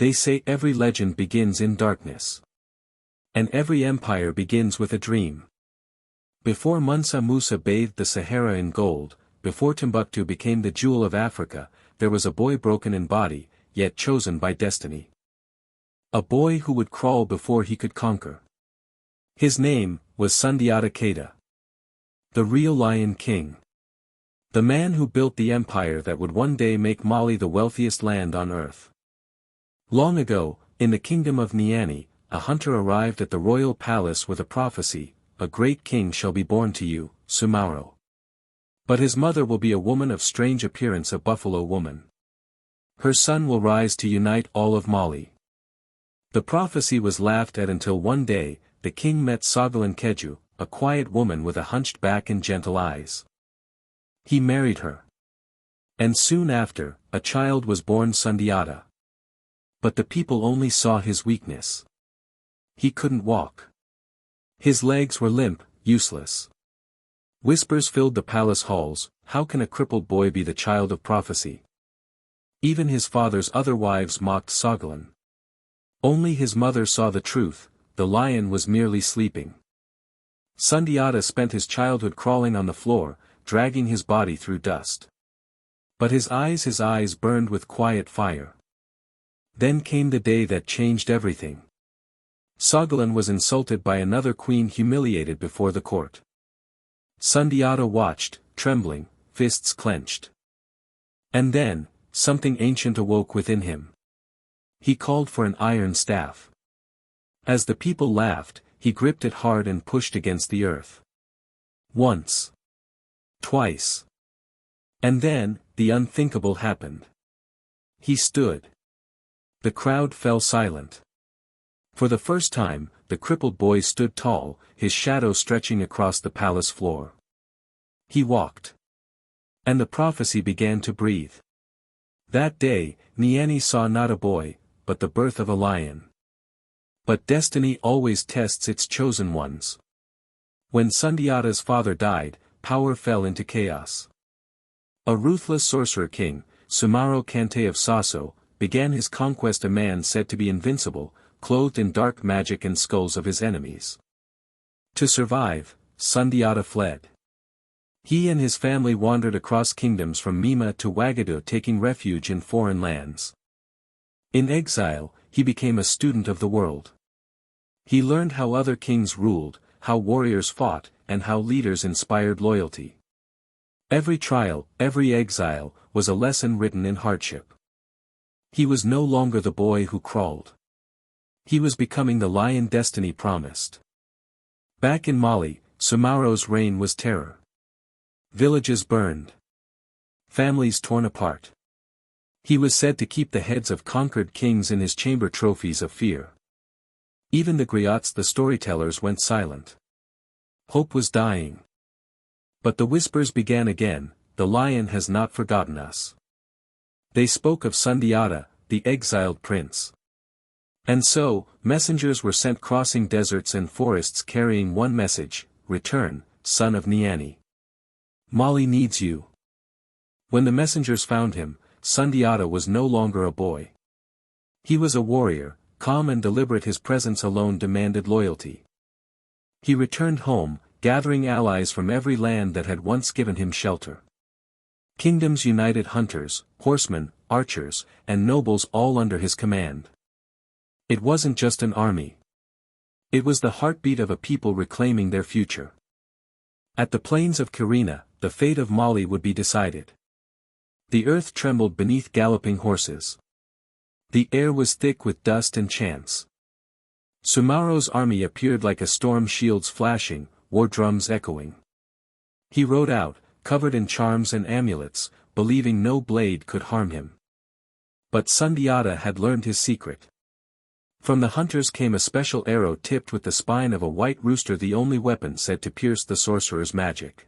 They say every legend begins in darkness. And every empire begins with a dream. Before Mansa Musa bathed the Sahara in gold, before Timbuktu became the jewel of Africa, there was a boy broken in body, yet chosen by destiny. A boy who would crawl before he could conquer. His name was Sundiata Keita. The real Lion King. The man who built the empire that would one day make Mali the wealthiest land on earth. Long ago, in the kingdom of Niani, a hunter arrived at the royal palace with a prophecy: a great king shall be born to you, Soumaoro. But his mother will be a woman of strange appearance, a buffalo woman. Her son will rise to unite all of Mali. The prophecy was laughed at until one day, the king met Sogolon Keju, a quiet woman with a hunched back and gentle eyes. He married her. And soon after, a child was born, Sundiata. But the people only saw his weakness. He couldn't walk. His legs were limp, useless. Whispers filled the palace halls: how can a crippled boy be the child of prophecy? Even his father's other wives mocked Sogolon. Only his mother saw the truth: the lion was merely sleeping. Sundiata spent his childhood crawling on the floor, dragging his body through dust. But his eyes burned with quiet fire. Then came the day that changed everything. Sogolon was insulted by another queen, humiliated before the court. Sundiata watched, trembling, fists clenched. And then, something ancient awoke within him. He called for an iron staff. As the people laughed, he gripped it hard and pushed against the earth. Once. Twice. And then, the unthinkable happened. He stood. The crowd fell silent. For the first time, the crippled boy stood tall, his shadow stretching across the palace floor. He walked. And the prophecy began to breathe. That day, Niani saw not a boy, but the birth of a lion. But destiny always tests its chosen ones. When Sundiata's father died, power fell into chaos. A ruthless sorcerer-king, Soumaoro Kanté of Sasso, began his conquest, a man said to be invincible, clothed in dark magic and skulls of his enemies. To survive, Sundiata fled. He and his family wandered across kingdoms from Mima to Wagadu, taking refuge in foreign lands. In exile, he became a student of the world. He learned how other kings ruled, how warriors fought, and how leaders inspired loyalty. Every trial, every exile, was a lesson written in hardship. He was no longer the boy who crawled. He was becoming the lion destiny promised. Back in Mali, Soumaoro's reign was terror. Villages burned. Families torn apart. He was said to keep the heads of conquered kings in his chamber, trophies of fear. Even the griots, the storytellers, went silent. Hope was dying. But the whispers began again: the lion has not forgotten us. They spoke of Sundiata, the exiled prince. And so, messengers were sent crossing deserts and forests carrying one message: return, son of Niani. Mali needs you. When the messengers found him, Sundiata was no longer a boy. He was a warrior, calm and deliberate. His presence alone demanded loyalty. He returned home, gathering allies from every land that had once given him shelter. Kingdoms united, hunters, horsemen, archers, and nobles all under his command. It wasn't just an army. It was the heartbeat of a people reclaiming their future. At the plains of Kirina, the fate of Mali would be decided. The earth trembled beneath galloping horses. The air was thick with dust and chants. Soumaoro's army appeared like a storm, shields flashing, war drums echoing. He rode out, covered in charms and amulets, believing no blade could harm him. But Sundiata had learned his secret. From the hunters came a special arrow tipped with the spine of a white rooster, the only weapon said to pierce the sorcerer's magic.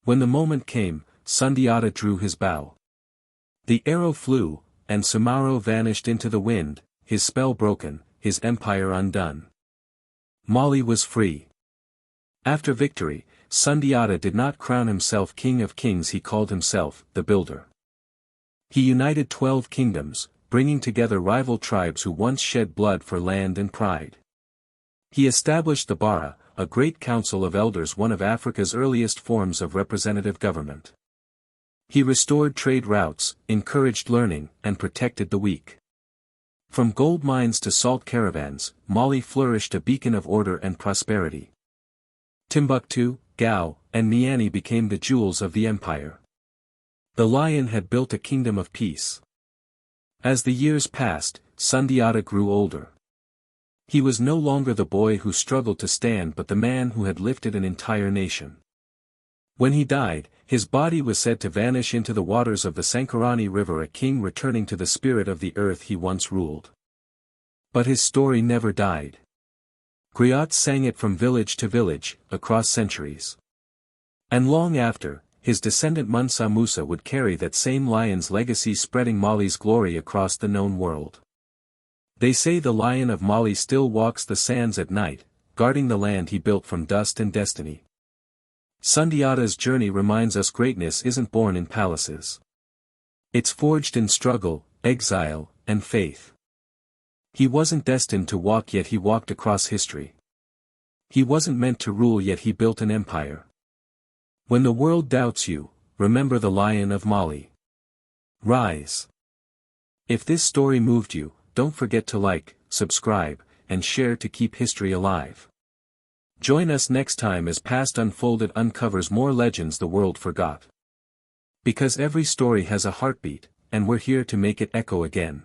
When the moment came, Sundiata drew his bow. The arrow flew, and Soumaoro vanished into the wind, his spell broken, his empire undone. Mali was free. After victory, Sundiata did not crown himself king of kings, he called himself the builder. He united 12 kingdoms, bringing together rival tribes who once shed blood for land and pride. He established the Bara, a great council of elders, one of Africa's earliest forms of representative government. He restored trade routes, encouraged learning, and protected the weak. From gold mines to salt caravans, Mali flourished, a beacon of order and prosperity. Timbuktu, Gao, and Niani became the jewels of the empire. The lion had built a kingdom of peace. As the years passed, Sundiata grew older. He was no longer the boy who struggled to stand, but the man who had lifted an entire nation. When he died, his body was said to vanish into the waters of the Sankarani River, a king returning to the spirit of the earth he once ruled. But his story never died. Griots sang it from village to village, across centuries. And long after, his descendant Mansa Musa would carry that same lion's legacy, spreading Mali's glory across the known world. They say the lion of Mali still walks the sands at night, guarding the land he built from dust and destiny. Sundiata's journey reminds us greatness isn't born in palaces. It's forged in struggle, exile, and faith. He wasn't destined to walk, yet he walked across history. He wasn't meant to rule, yet he built an empire. When the world doubts you, remember the Lion of Mali. Rise. If this story moved you, don't forget to like, subscribe, and share to keep history alive. Join us next time as Past Unfolded uncovers more legends the world forgot. Because every story has a heartbeat, and we're here to make it echo again.